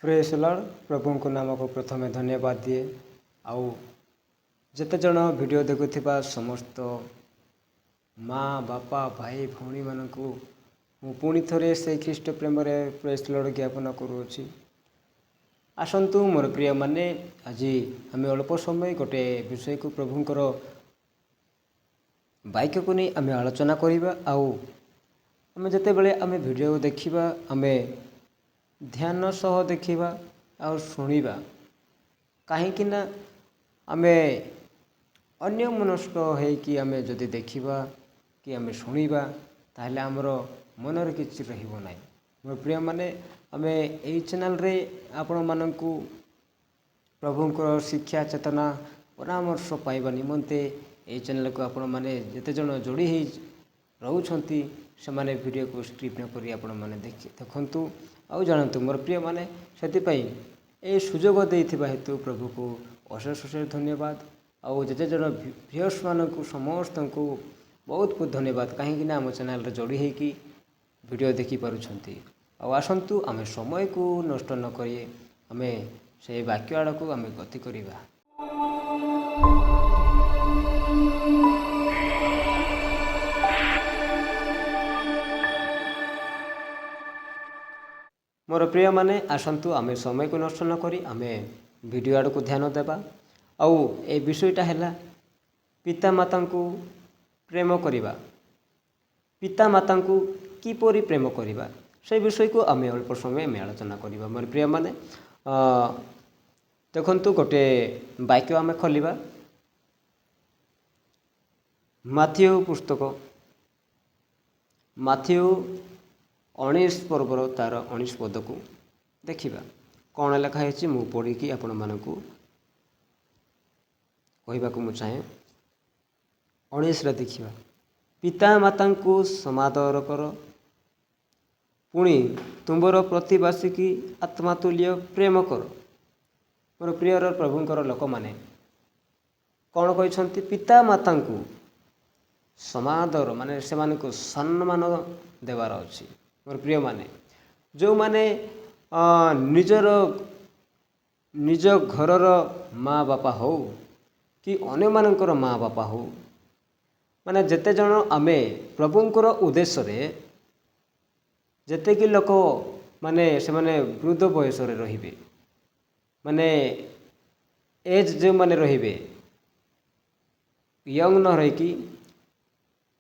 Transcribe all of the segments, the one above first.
Praise Lord प्रभु को नाम को प्रथमे धन्यवाद दिए आउ जेते जन वीडियो देखुथिबा समस्त माँ बापा भाई भौणी मानकु मु पुणी थरे से ख्रीष्ट प्रेम रे प्रेज लॉर्ड ज्ञापन करूछि। आसंतु मोर प्रिय माने आज आम अल्प समय गोटे विषय को प्रभुंकर वाक्य को नहीं आम आलोचना करिबा आउ आम जेते बेले आम वीडियो देखिबा आम ध्यान सह देखिबा और शुणिबा कहीं ना आमे अन्य मनस्क है कि आमे जदि देखिबा कि आमे शुणिबा ताहले हमर मनर किछि रहिबो नाही। मोर प्रिय माने आमे एई चैनल रे आपण माननकु प्रभुंकर शिक्षा चेतना परामर्श पाइबा निमंते एई चैनल को आपण माने जेते जण जोड़ी ही रहउछंती से माने वीडियो को स्किप न करी आपण माने देखंतु आउ जानतु मोर प्रिय माने सेतिपई ए सुजोग देइथिबा हेतु प्रभु को अशेष अशेष धन्यवाद। आउ जेते जण व्यूअर्स मानकु समस्त को बहुत बहुत धन्यवाद कहीं ना आम चैनल रे जोड़ी है कि वीडियो देखि पारुछंती। आउ आसंतु आमे समय को नष्ट न करी आमे से वाक्य आड़ को आमे गति करिबा। मोर प्रिय माने आसंतु आमे समय को नष्ट न करी आमे वीडियो आड़ को ध्यान देबा। आउ ए विषयटा हैला पिता माता को प्रेम करिबा। पिता माता को किपरि प्रेम करिबा से विषय को आमे अल्प समय में आलोचना करिबा। मोर प्रिय माने देखंतु गोटे वाक्य आमे खोलिबा माथ्यू पुस्तक माथ्यू 19 पर्वर तार 19 पद को देखिबा कौन लिखाई है मु पढ़ी कि आपण मानकु कहबा को मु चाहे 19 रे देखिबा पिता माता को समादर कर पुणी तुमर प्रतिवासी की आत्मा तुल्य प्रेम कर। मोर प्रिय प्रभुंकर लोक माने कौन कहते पिता माता को समादर माने से मानकु सम्मान देवार अछि। मोर प्रिय माने जो माने निजर निज घरर माँ बापा हो कि अन्य मानकर माँ बापा हो माने जेते जन आमे प्रभुंकर उद्देश्य रे जेते कि लोक माने से माने वृद्ध बयस रे रहिबे माने एज जो माने रहिबे यंग न रही कि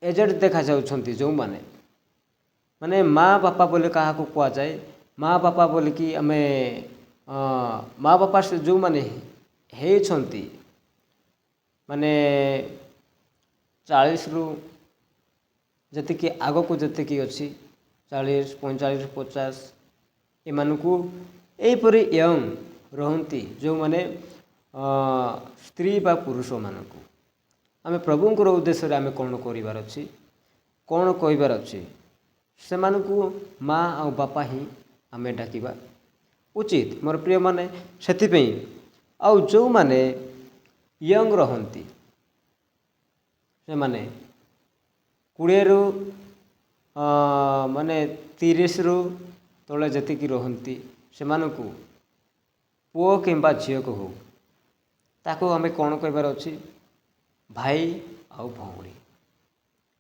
एजेड देखा जाउछंती जो माने माँ बापा बोले कहा को कुआ जाए माँ बापा बोले कि आमे माँ बापा से जो माने हे छंती माने 40 रु जति कि आगो को जति कि अछि 40 45 50 एमानकु एपरि यंग रहंती जो माने स्त्री बा पुरुष मानकु आमे प्रभुंकर उद्देश्य रे आमे कोन करिवार अछि कोन कहबार अछि से मानकु माँ आ बापा ही आमे डाकिबा उचित। मोर प्रिय माने सेति आउ जो माने यंग रहंती से माने 20 रु माने 30 रु तले जति कि रहंती से मानकु पुओ किंबा झियो को हो ताको आमे कोन कहबार अछि भाई आउ भौणी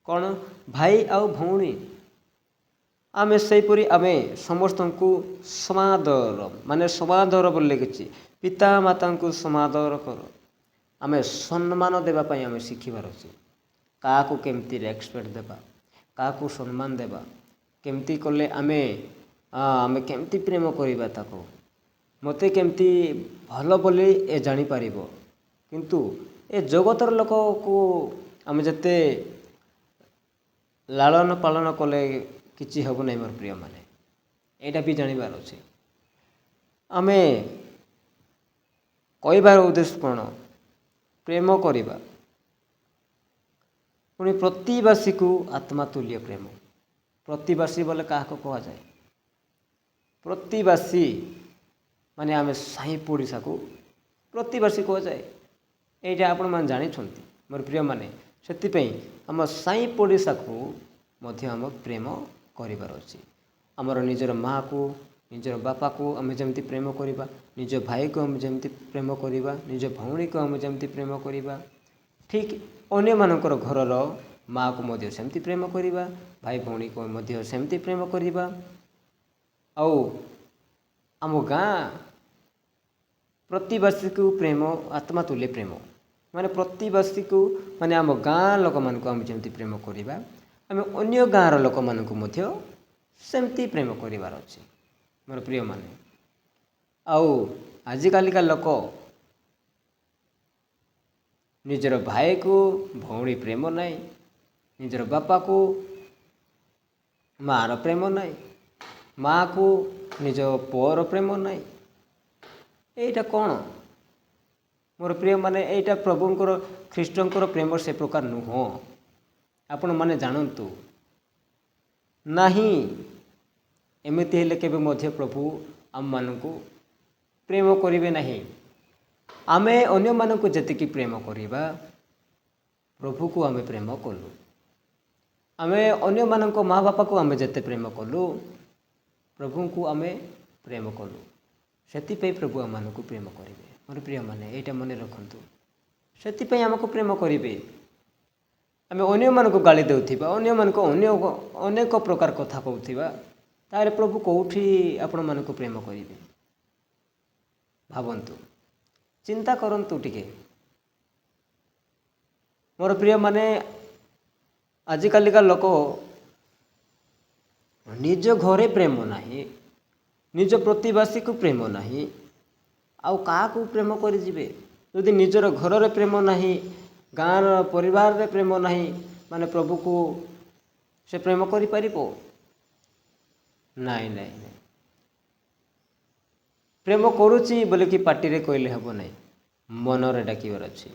कौन भाई आउ भौणी आमे सेपरी आमे समस्त को समादर माने समादर बोले कि पिता माता को समादर कर आमे सम्मान देबा पई आमे शिखिबार अछि का को केमती रेस्पेक्ट देबा का को सम्मान देबा केमती कले आमे आमे केमती प्रेम करिबा ताको मते केमती भलो बोली ए जानि पारिबो किंतु ए जगतर लोक को आमे जते लालन पालन कले किछि हबो नै। मोर प्रिय माने एटा भी जानिबार अछि आमे कहबार उद्देश्य कोन प्रेम करिबा पुणी प्रतिवासी को आत्मा तुल्य प्रेम। प्रतिवासी बोले काहा को कहा जाए प्रतिवासी माने आमे साई पड़िसा को प्रतिवासी कहा जाए एटा आपण मान जानि छंती। मोर प्रिय माने सेति पई हम साई पड़िसा को मध्य हम प्रेम करिबार अछि। आमर निजर माँ को ନିଜର ବାପାକୁ ଆମେ ଯେମିତି ପ୍ରେମ କରିବା, ନିଜ ଭାଇକୁ ଆମେ ଯେମିତି ପ୍ରେମ କରିବା, ନିଜ ଭଉଣୀକୁ ଆମେ ଯେମିତି ପ୍ରେମ କରିବା, ଠିକ୍ ଅନ୍ୟମାନଙ୍କର ଘରର ମାଆକୁ ମଧ୍ୟ ସେମିତି ପ୍ରେମ କରିବା, ଭାଇ ଭଉଣୀକୁ ମଧ୍ୟ ସେମିତି ପ୍ରେମ କରିବା। ଆଉ ଆମ ଗାଁ ପ୍ରତିବାସୀକୁ ପ୍ରେମ ଆତ୍ମା ତୁଲ୍ୟ ପ୍ରେମ, ମାନେ ପ୍ରତିବାସୀକୁ ମାନେ ଆମ ଗାଁ ଲୋକମାନଙ୍କୁ ଆମେ ଯେମିତି ପ୍ରେମ କରିବା, ଆମେ ଅନ୍ୟ ଗାଁର ଲୋକମାନଙ୍କୁ ମଧ୍ୟ ସେମିତି ପ୍ରେମ କରିବାର ଅଛି ମୋର ପ୍ରିୟମାନେ। ଆଉ ଆଜିକାଲିକା ଲୋକ ନିଜର ଭାଇକୁ ଭଉଣୀ ପ୍ରେମ ନାହିଁ, ନିଜର ବାପାକୁ ମାଆର ପ୍ରେମ ନାହିଁ, ମାଆକୁ ନିଜ ପୁଅର ପ୍ରେମ ନାହିଁ। ଏଇଟା କ'ଣ ମୋର ପ୍ରିୟମାନେ? ଏଇଟା ପ୍ରଭୁଙ୍କର ଖ୍ରୀଷ୍ଟଙ୍କର ପ୍ରେମ ସେ ପ୍ରକାର ନୁହଁ। ଆପଣମାନେ ଜାଣନ୍ତୁ ନାହିଁ। ଏମିତି ହେଲେ କେବେ ମଧ୍ୟ ପ୍ରଭୁ ଆମମାନଙ୍କୁ ପ୍ରେମ କରିବେ ନାହିଁ। ଆମେ ଅନ୍ୟମାନଙ୍କୁ ଯେତିକି ପ୍ରେମ କରିବା, ପ୍ରଭୁକୁ ଆମେ ପ୍ରେମ କଲୁ। ଆମେ ଅନ୍ୟମାନଙ୍କ ମା ବାପାକୁ ଆମେ ଯେତେ ପ୍ରେମ କଲୁ, ପ୍ରଭୁଙ୍କୁ ଆମେ ପ୍ରେମ କଲୁ। ସେଥିପାଇଁ ପ୍ରଭୁ ଆମମାନଙ୍କୁ ପ୍ରେମ କରିବେ ମୋର ପ୍ରିୟମାନେ, ଏଇଟା ମନେ ରଖନ୍ତୁ। ସେଥିପାଇଁ ଆମକୁ ପ୍ରେମ କରିବେ। ଆମେ ଅନ୍ୟମାନଙ୍କୁ ଗାଳି ଦେଉଥିବା, ଅନ୍ୟମାନଙ୍କୁ ଅନେକ ପ୍ରକାର କଥା କହୁଥିବା, ତାହେଲେ ପ୍ରଭୁ କେଉଁଠି ଆପଣମାନଙ୍କୁ ପ୍ରେମ କରିବେ? ଭାବନ୍ତୁ, ଚିନ୍ତା କରନ୍ତୁ ଟିକେ ମୋର ପ୍ରିୟମାନେ। ଆଜିକାଲିକା ଲୋକ ନିଜ ଘରେ ପ୍ରେମ ନାହିଁ, ନିଜ ପ୍ରତିବାସୀକୁ ପ୍ରେମ ନାହିଁ, ଆଉ କାହାକୁ ପ୍ରେମ କରିଯିବେ? ଯଦି ନିଜର ଘରରେ ପ୍ରେମ ନାହିଁ, ଗାଁର ପରିବାରରେ ପ୍ରେମ ନାହିଁ, ମାନେ ପ୍ରଭୁକୁ ସେ ପ୍ରେମ କରିପାରିବ? ନାଇଁ ନାଇଁ ନାଇଁ। ପ୍ରେମ କରୁଛି ବୋଲିକି ପାଟିରେ କହିଲେ ହେବ ନାହିଁ, ମନରେ ଡାକିବାର ଅଛି,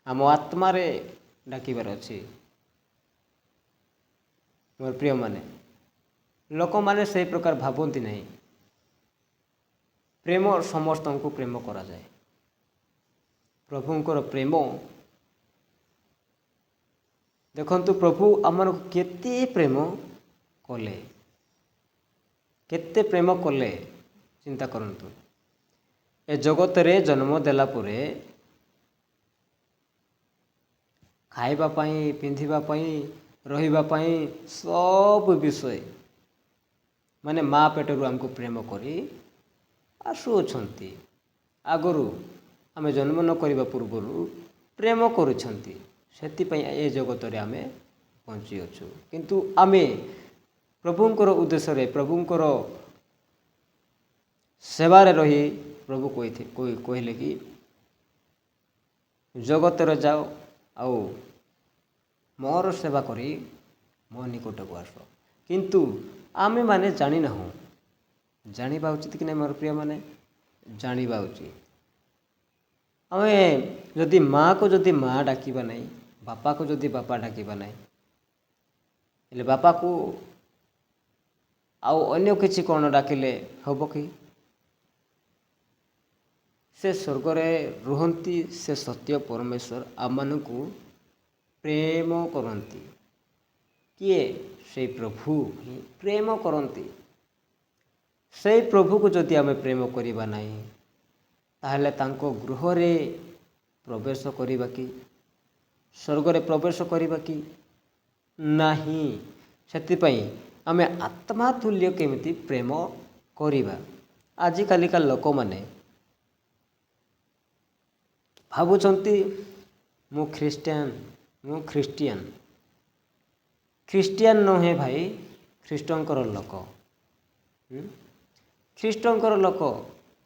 ଆମ ଆତ୍ମାରେ ଡାକିବାର ଅଛି ମୋର ପ୍ରିୟମାନେ। ଲୋକମାନେ ସେହି ପ୍ରକାର ଭାବନ୍ତି ନାହିଁ। ପ୍ରେମ ସମସ୍ତଙ୍କୁ ପ୍ରେମ କରାଯାଏ। ପ୍ରଭୁଙ୍କର ପ୍ରେମ ଦେଖନ୍ତୁ, ପ୍ରଭୁ ଆମମାନଙ୍କୁ କେତେ ପ୍ରେମ କଲେ, କେତେ ପ୍ରେମ କଲେ ଚିନ୍ତା କରନ୍ତୁ। ଏ ଜଗତରେ ଜନ୍ମ ଦେଲା ପରେ ଖାଇବା ପାଇଁ, ପିନ୍ଧିବା ପାଇଁ, ରହିବା ପାଇଁ ସବୁ ବିଷୟ ମାନେ ମା ପେଟରୁ ଆମକୁ ପ୍ରେମ କରି ଆସୁଅଛନ୍ତି। ଆଗରୁ ଆମେ ଜନ୍ମ ନ କରିବା ପୂର୍ବରୁ ପ୍ରେମ କରୁଛନ୍ତି। ସେଥିପାଇଁ ଏ ଜଗତରେ ଆମେ ବଞ୍ଚିଅଛୁ। କିନ୍ତୁ ଆମେ ପ୍ରଭୁଙ୍କର ଉଦ୍ଦେଶ୍ୟରେ, ପ୍ରଭୁଙ୍କର ସେବାରେ ରହି ପ୍ରଭୁ କହିଲେ କି ଜଗତରେ ଯାଅ ଆଉ ମୋର ସେବା କରି ମୋ ନିକଟକୁ ଆସ। କିନ୍ତୁ ଆମେମାନେ ଜାଣିନାହୁଁ। ଜାଣିବା ଉଚିତ କି ନାହିଁ ମୋର ପ୍ରିୟମାନେ? ଜାଣିବା ଉଚିତ। ଆମେ ଯଦି ମାଆକୁ ଯଦି ମା ଡାକିବା ନାହିଁ, ବାପାକୁ ଯଦି ବାପା ଡାକିବା ନାହିଁ, ହେଲେ ବାପାକୁ ଆଉ ଅନ୍ୟ କିଛି କ'ଣ ଡାକିଲେ ହେବ କି? ସେ ସ୍ୱର୍ଗରେ ରୁହନ୍ତି, ସେ ସତ୍ୟ ପରମେଶ୍ୱର ଆମମାନଙ୍କୁ ପ୍ରେମ କରନ୍ତି। କିଏ? ସେଇ ପ୍ରଭୁ ହିଁ ପ୍ରେମ କରନ୍ତି। ସେଇ ପ୍ରଭୁକୁ ଯଦି ଆମେ ପ୍ରେମ କରିବା ନାହିଁ, ତାହେଲେ ତାଙ୍କ ଗୃହରେ ପ୍ରବେଶ କରିବା କି? ସ୍ୱର୍ଗରେ ପ୍ରବେଶ କରିବା କି? ନାହିଁ। ସେଥିପାଇଁ ଆମେ ଆତ୍ମା ତୁଲ୍ୟ କେମିତି ପ୍ରେମ କରିବା? ଆଜିକାଲିକା ଲୋକମାନେ ଭାବୁଛନ୍ତି ମୁଁ ଖ୍ରୀଷ୍ଟିଆନ। ଖ୍ରୀଷ୍ଟିଆନ ନୁହେଁ ଭାଇ, ଖ୍ରୀଷ୍ଟଙ୍କର ଲୋକ। ଖ୍ରୀଷ୍ଟଙ୍କର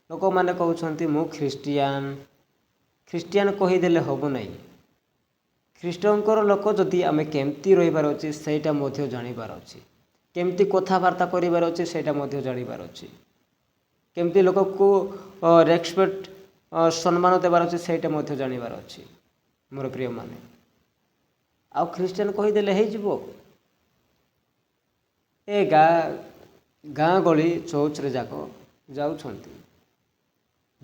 ଲୋକମାନେ କହୁଛନ୍ତି ମୁଁ ଖ୍ରୀଷ୍ଟିଆନ କହିଦେଲେ ହେବ ନାହିଁ। ଖ୍ରୀଷ୍ଟଙ୍କର ଲୋକ ଯଦି ଆମେ କେମିତି ରହିବାର ଅଛି ସେଇଟା ମଧ୍ୟ ଜାଣିବାର ଅଛି। କେମିତି କଥାବାର୍ତ୍ତା କରିବାର ଅଛି ସେଇଟା ମଧ୍ୟ ଜାଣିବାର ଅଛି। କେମିତି ଲୋକକୁ ରେସପେକ୍ଟ ସମ୍ମାନ ଦେବାର ଅଛି ସେଇଟା ମଧ୍ୟ ଜାଣିବାର ଅଛି ମୋର ପ୍ରିୟମାନେ। ଆଉ ଖ୍ରୀଷ୍ଟିଆନ କହିଦେଲେ ହେଇଯିବ? ଏ ଗାଁ ଗହଳି ଚର୍ଚ୍ଚରେ ଯାକ ଯାଉଛନ୍ତି,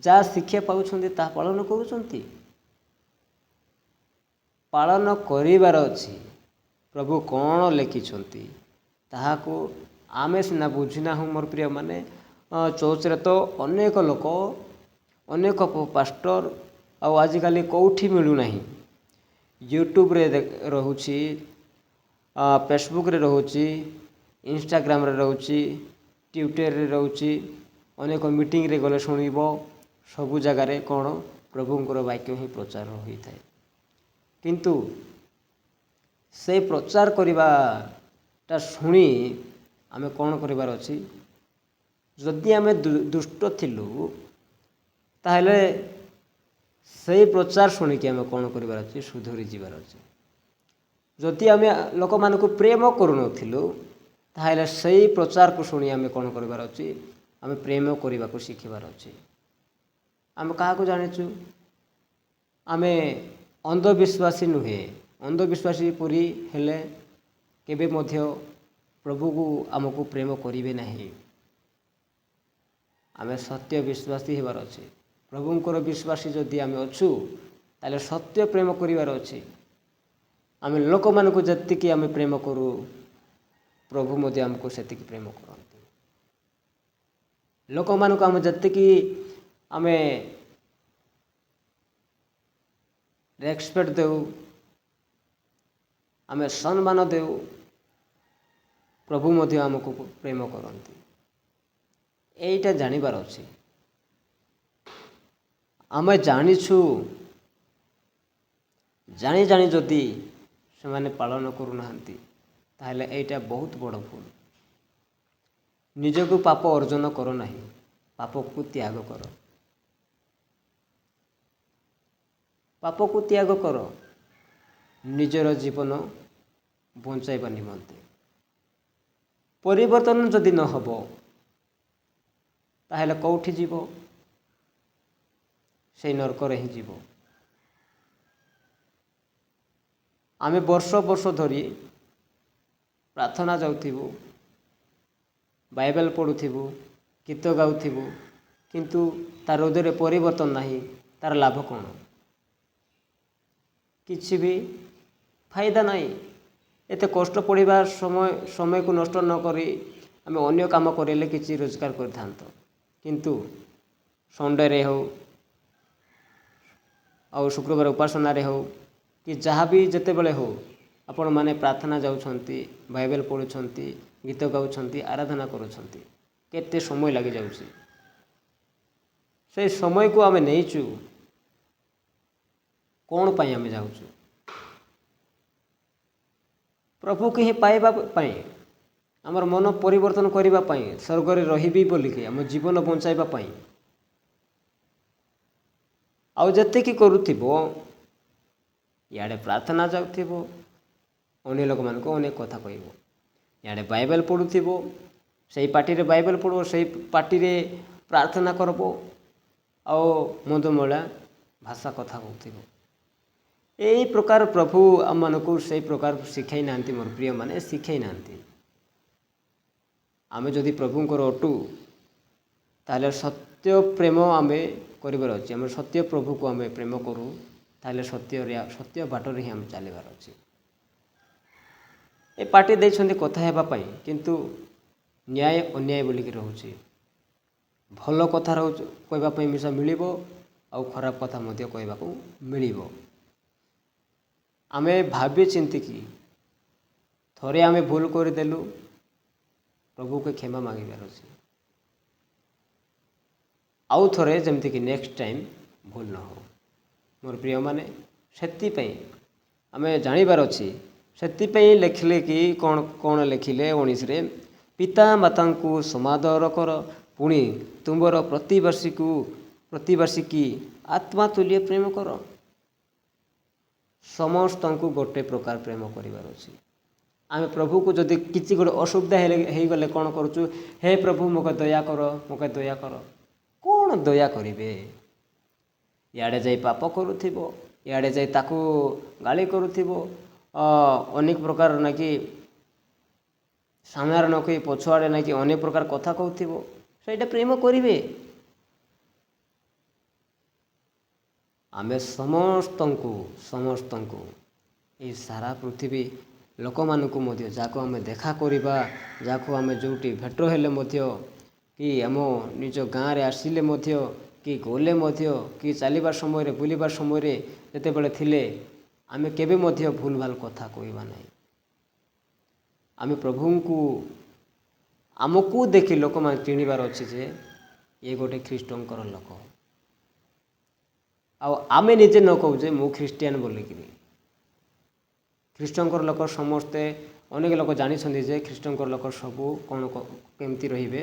ଯାହା ଶିକ୍ଷା ପାଉଛନ୍ତି ତାହା ପାଳନ କରୁଛନ୍ତି। ପାଳନ କରିବାର ଅଛି। ପ୍ରଭୁ କ'ଣ ଲେଖିଛନ୍ତି ତାହାକୁ ଆମେ ସିନା ବୁଝିନାହୁଁ ମୋର ପ୍ରିୟମାନେ, ଚର୍ଚ୍ଚରେ ତ ଅନେକ ଲୋକ, ଅନେକ ପାଷ୍ଟର, ଆଉ ଆଜିକାଲି କେଉଁଠି ମିଳୁନାହିଁ। ୟୁଟ୍ୟୁବରେ ରହୁଛି, ଫେସବୁକରେ ରହୁଛି, ଇନଷ୍ଟାଗ୍ରାମରେ ରହୁଛି, ଟ୍ୱିଟରରେ ରହୁଛି। ଅନେକ ମିଟିଂରେ ଗଲେ ଶୁଣିବ, ସବୁ ଜାଗାରେ କ'ଣ ପ୍ରଭୁଙ୍କର ବାକ୍ୟ ହିଁ ପ୍ରଚାର ହୋଇଥାଏ। କିନ୍ତୁ ସେ ପ୍ରଚାର କରିବାଟା ଶୁଣି ଆମେ କ'ଣ କରିବାର ଅଛି? ଯଦି ଆମେ ଦୁଷ୍ଟ ଥିଲୁ ତାହେଲେ ସେଇ ପ୍ରଚାର ଶୁଣିକି ଆମେ କ'ଣ କରିବାର ଅଛି? ସୁଧୁରି ଯିବାର ଅଛି। ଯଦି ଆମେ ଲୋକମାନଙ୍କୁ ପ୍ରେମ କରୁନଥିଲୁ ତାହେଲେ ସେଇ ପ୍ରଚାରକୁ ଶୁଣି ଆମେ କ'ଣ କରିବାର ଅଛି? ଆମେ ପ୍ରେମ କରିବାକୁ ଶିଖିବାର ଅଛି। ଆମେ କାହାକୁ ଜାଣିଛୁ? ଆମେ ଅନ୍ଧବିଶ୍ୱାସୀ ନୁହେଁ। ଅନ୍ଧବିଶ୍ୱାସୀ ପରି ହେଲେ କେବେ ମଧ୍ୟ ପ୍ରଭୁକୁ ଆମକୁ ପ୍ରେମ କରିବେ ନାହିଁ। ଆମେ ସତ୍ୟ ବିଶ୍ୱାସୀ ହେବାର ଅଛି। ପ୍ରଭୁଙ୍କର ବିଶ୍ୱାସୀ ଯଦି ଆମେ ଅଛୁ ତାହେଲେ ସତ୍ୟ ପ୍ରେମ କରିବାର ଅଛି। ଆମେ ଲୋକମାନଙ୍କୁ ଯେତିକି ଆମେ ପ୍ରେମ କରୁ, ପ୍ରଭୁ ମଧ୍ୟ ଆମକୁ ସେତିକି ପ୍ରେମ କରନ୍ତି। ଲୋକମାନଙ୍କୁ ଆମେ ଯେତିକି ଆମେ ରେସପେକ୍ଟ ଦେଉ, ଆମେ ସମ୍ମାନ ଦେଉ, ପ୍ରଭୁ ମଧ୍ୟ ଆମକୁ ପ୍ରେମ କରନ୍ତି। ଏଇଟା ଜାଣିବାର ଅଛି। ଆମେ ଜାଣିଛୁ, ଜାଣି ଜାଣି ଯଦି ସେମାନେ ପାଳନ କରୁନାହାନ୍ତି ତାହେଲେ ଏଇଟା ବହୁତ ବଡ଼ ଭୁଲ। ନିଜକୁ ପାପ ଅର୍ଜନ କର ନାହିଁ, ପାପକୁ ତ୍ୟାଗ କର। ପାପକୁ ତ୍ୟାଗ କର ନିଜର ଜୀବନ ବଞ୍ଚାଇବା ନିମନ୍ତେ। ପରିବର୍ତ୍ତନ ଯଦି ନ ହେବ ତାହେଲେ କେଉଁଠି ଯିବ? ସେଇ ନରକରେ ହିଁ ଯିବ। ଆମେ ବର୍ଷ ବର୍ଷ ଧରି ପ୍ରାର୍ଥନା ଯାଉଥିବୁ, ବାଇବେଲ ପଢ଼ୁଥିବୁ, ଗୀତ ଗାଉଥିବୁ, କିନ୍ତୁ ତାର ହୃଦୟରେ ପରିବର୍ତ୍ତନ ନାହିଁ। ତାର ଲାଭ କ'ଣ? କିଛି ବି ଫାଇଦା ନାହିଁ। ଏତେ କଷ୍ଟ ପଡ଼ିବା ସମୟକୁ ନଷ୍ଟ ନ କରି ଆମେ ଅନ୍ୟ କାମ କରିଲେ କିଛି ରୋଜଗାର କରିଥାନ୍ତ। କିନ୍ତୁ ସଣ୍ଡେରେ ହେଉ, ଆଉ ଶୁକ୍ରବାର ଉପାସନାରେ ହେଉ, କି ଯାହା ବି ଯେତେବେଳେ ହେଉ, ଆପଣମାନେ ପ୍ରାର୍ଥନା ଯାଉଛନ୍ତି, ବାଇବେଲ ପଢ଼ୁଛନ୍ତି, ଗୀତ ଗାଉଛନ୍ତି, ଆରାଧନା କରୁଛନ୍ତି। କେତେ ସମୟ ଲାଗିଯାଉଛି। ସେଇ ସମୟକୁ ଆମେ ନେଇଛୁ କ'ଣ ପାଇଁ ଆମେ ଯାଉଛୁ? ପ୍ରଭୁକୁ ହିଁ ପାଇବା ପାଇଁ, ଆମର ମନ ପରିବର୍ତ୍ତନ କରିବା ପାଇଁ, ସ୍ୱର୍ଗରେ ରହିବି ବୋଲିକି, ଆମ ଜୀବନ ବଞ୍ଚାଇବା ପାଇଁ। ଆଉ ଯେତିକି କରୁଥିବ, ଇଆଡ଼େ ପ୍ରାର୍ଥନା ଯାଉଥିବ, ଅନ୍ୟ ଲୋକମାନଙ୍କୁ ଅନେକ କଥା କହିବ। ଇଆଡ଼େ ବାଇବେଲ ପଢ଼ୁଥିବ, ସେଇ ପାର୍ଟିରେ ବାଇବେଲ ପଢ଼ିବ, ସେଇ ପାର୍ଟିରେ ପ୍ରାର୍ଥନା କରିବ, ଆଉ ମନ୍ଦମଳା ଭାଷା କଥା କହୁଥିବ। এই ପ୍ରକାର ପ୍ରଭୁ ଆମମାନଙ୍କୁ ସେଇ ପ୍ରକାର ଶିଖାଇ ନାହାନ୍ତି। ମୋର ପ୍ରିୟମାନେ, ଶିଖାଇ ନାହାନ୍ତି। ଆମେ ଯଦି ପ୍ରଭୁଙ୍କର ଅଟୁ ତାହେଲେ ସତ୍ୟ ପ୍ରେମ ଆମେ କରିବାର ଅଛି। ଆମେ ସତ୍ୟ ପ୍ରଭୁକୁ ଆମେ ପ୍ରେମ କରୁ ତାହେଲେ ସତ୍ୟ ବାଟରେ ହିଁ ଆମେ ଚାଲିବାର ଅଛି। ଏ ପାର୍ଟି ଦେଇଛନ୍ତି କଥା ହେବା ପାଇଁ, କିନ୍ତୁ ନ୍ୟାୟ ଅନ୍ୟାୟ ବୋଲିକି ରହୁଛି। ଭଲ କଥା କହିବା ପାଇଁ ମିଶା ମିଳିବ, ଆଉ ଖରାପ କଥା ମଧ୍ୟ କହିବାକୁ ମିଳିବ। ଆମେ ଭାବି ଚିନ୍ତିକି ଥରେ ଆମେ ଭୁଲ କରିଦେଲୁ, ପ୍ରଭୁକୁ କ୍ଷମା ମାଗିବାର ଅଛି। ଆଉ ଥରେ ଯେମିତିକି ନେକ୍ସଟ ଟାଇମ୍ ଭୁଲ ନ ହେଉ। ମୋର ପ୍ରିୟମାନେ, ସେଥିପାଇଁ ଆମେ ଜାଣିବାର ଅଛି। ସେଥିପାଇଁ ଲେଖିଲେ କି କ'ଣ ଲେଖିଲେ 19ରେ, ପିତା ମାତାଙ୍କୁ ସମାଦର କର, ପୁଣି ତୁମର ପ୍ରତିବାସୀକି ଆତ୍ମା ତୁଲ୍ୟ ପ୍ରେମ କର। ସମସ୍ତଙ୍କୁ ଗୋଟେ ପ୍ରକାର ପ୍ରେମ କରିବାର ଅଛି। ଆମେ ପ୍ରଭୁକୁ ଯଦି କିଛି ଗୋଟେ ଅସୁବିଧା ହେଇଗଲେ କ'ଣ କରୁଛୁ? ହେ ପ୍ରଭୁ ମୋତେ ଦୟା କର, ମୋତେ ଦୟା କର। କ'ଣ ଦୟା କରିବେ? ଇଆଡ଼େ ଯାଇ ପାପ କରୁଥିବ, ଇଆଡ଼େ ଯାଇ ତାକୁ ଗାଳି କରୁଥିବ, ଅନେକ ପ୍ରକାର ନାକି ସାମ୍ନାରେ ନ କହି ପଛଆଡ଼େ ନାକି ଅନେକ ପ୍ରକାର କଥା କହୁଥିବ। ସେଇଟା ପ୍ରେମ କରିବେ? ଆମେ ସମସ୍ତଙ୍କୁ ଏହି ସାରା ପୃଥିବୀ ଲୋକମାନଙ୍କୁ ମଧ୍ୟ, ଯାହାକୁ ଆମେ ଦେଖା କରିବା, ଯାହାକୁ ଆମେ ଯେଉଁଠି ଭେଟ ହେଲେ ମଧ୍ୟ କି ଆମ ନିଜ ଗାଁରେ ଆସିଲେ ମଧ୍ୟ କି ଗଲେ ମଧ୍ୟ କି ଚାଲିବା ସମୟରେ ବୁଲିବା ସମୟରେ ଯେତେବେଳେ ଥିଲେ ଆମେ କେବେ ମଧ୍ୟ ଭୁଲ ଭାଲ କଥା କହିବା ନାହିଁ। ଆମେ ପ୍ରଭୁଙ୍କୁ ଆମକୁ ଦେଖି ଲୋକମାନେ ଚିହ୍ନିବାର ଅଛି ଯେ ଇଏ ଗୋଟେ ଖ୍ରୀଷ୍ଟଙ୍କର ଲୋକ। ଆଉ ଆମେ ନିଜେ ନ କହୁଛେ ମୁଁ ଖ୍ରୀଷ୍ଟିଆନ ବୋଲିକିରି। ଖ୍ରୀଷ୍ଟଙ୍କର ଲୋକ ସମସ୍ତେ ଅନେକ ଲୋକ ଜାଣିଛନ୍ତି ଯେ ଖ୍ରୀଷ୍ଟଙ୍କର ଲୋକ ସବୁ କ'ଣ କେମିତି ରହିବେ,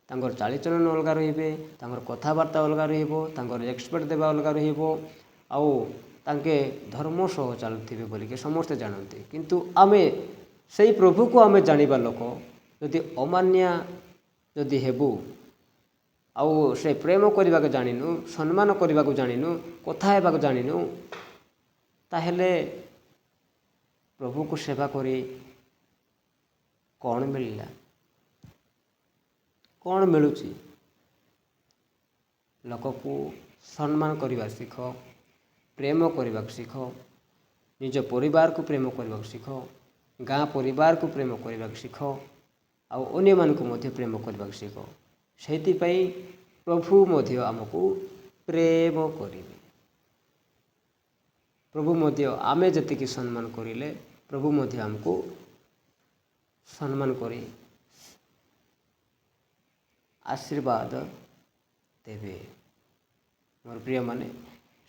ତାଙ୍କର ଚାଲିଚଳନ ଅଲଗା ରହିବେ, ତାଙ୍କର କଥାବାର୍ତ୍ତା ଅଲଗା ରହିବ, ତାଙ୍କର ଏକ୍ସପେକ୍ଟ ଦେବା ଅଲଗା ରହିବ, ଆଉ ତାଙ୍କେ ଧର୍ମ ସହ ଚାଲୁଥିବେ ବୋଲିକି ସମସ୍ତେ ଜାଣନ୍ତି। କିନ୍ତୁ ଆମେ ସେଇ ପ୍ରଭୁକୁ ଆମେ ଜାଣିବା ଲୋକ ଯଦି ଅମାନ୍ୟା ଯଦି ହେବୁ, ଆଉ ସେ ପ୍ରେମ କରିବାକୁ ଜାଣିନୁ, ସମ୍ମାନ କରିବାକୁ ଜାଣିନୁ, କଥା ହେବାକୁ ଜାଣିନୁ, ତାହେଲେ ପ୍ରଭୁକୁ ସେବା କରି କ'ଣ ମିଳିଲା? କ'ଣ ମିଳୁଛି? ଲୋକକୁ ସମ୍ମାନ କରିବା ଶିଖ, ପ୍ରେମ କରିବାକୁ ଶିଖ, ନିଜ ପରିବାରକୁ ପ୍ରେମ କରିବାକୁ ଶିଖ, ଗାଁ ପରିବାରକୁ ପ୍ରେମ କରିବାକୁ ଶିଖ, ଆଉ ଅନ୍ୟମାନଙ୍କୁ ମଧ୍ୟ ପ୍ରେମ କରିବାକୁ ଶିଖ। ସେଇଥିପାଇଁ ପ୍ରଭୁ ମଧ୍ୟ ଆମକୁ ପ୍ରେମ କରିବେ। ପ୍ରଭୁ ମଧ୍ୟ ଆମେ ଯେତିକି ସମ୍ମାନ କରିଲେ ପ୍ରଭୁ ମଧ୍ୟ ଆମକୁ ସମ୍ମାନ କରି ଆଶୀର୍ବାଦ ଦେବେ। ମୋର ପ୍ରିୟମାନେ,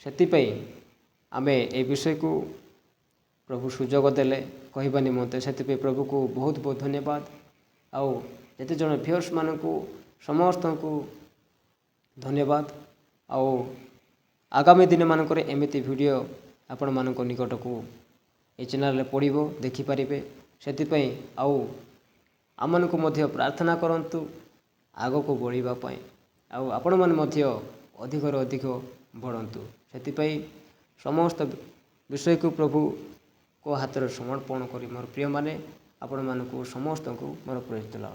ସେଥିପାଇଁ ଆମେ ଏ ବିଷୟକୁ ପ୍ରଭୁ ସୁଯୋଗ ଦେଲେ କହିବା ନିମନ୍ତେ ସେଥିପାଇଁ ପ୍ରଭୁକୁ ବହୁତ ବହୁତ ଧନ୍ୟବାଦ। ଆଉ ଯେତେଜଣ ଭିଉୟର୍ସମାନଙ୍କୁ ସମସ୍ତଙ୍କୁ ଧନ୍ୟବାଦ। ଆଉ ଆଗାମୀ ଦିନମାନଙ୍କରେ ଏମିତି ଭିଡ଼ିଓ ଆପଣମାନଙ୍କ ନିକଟକୁ ଏ ଚ୍ୟାନେଲରେ ପଡ଼ିବ, ଦେଖିପାରିବେ। ସେଥିପାଇଁ ଆଉ ଆମମାନଙ୍କୁ ମଧ୍ୟ ପ୍ରାର୍ଥନା କରନ୍ତୁ ଆଗକୁ ବଢ଼ିବା ପାଇଁ, ଆଉ ଆପଣମାନେ ମଧ୍ୟ ଅଧିକରୁ ଅଧିକ ବଢ଼ନ୍ତୁ। ସେଥିପାଇଁ ସମସ୍ତ ବିଷୟକୁ ପ୍ରଭୁଙ୍କ ହାତରେ ସମର୍ପଣ କରି ମୋର ପ୍ରିୟମାନେ ଆପଣମାନଙ୍କୁ ସମସ୍ତଙ୍କୁ ମୋର ପ୍ରେଜ ଦେଲା।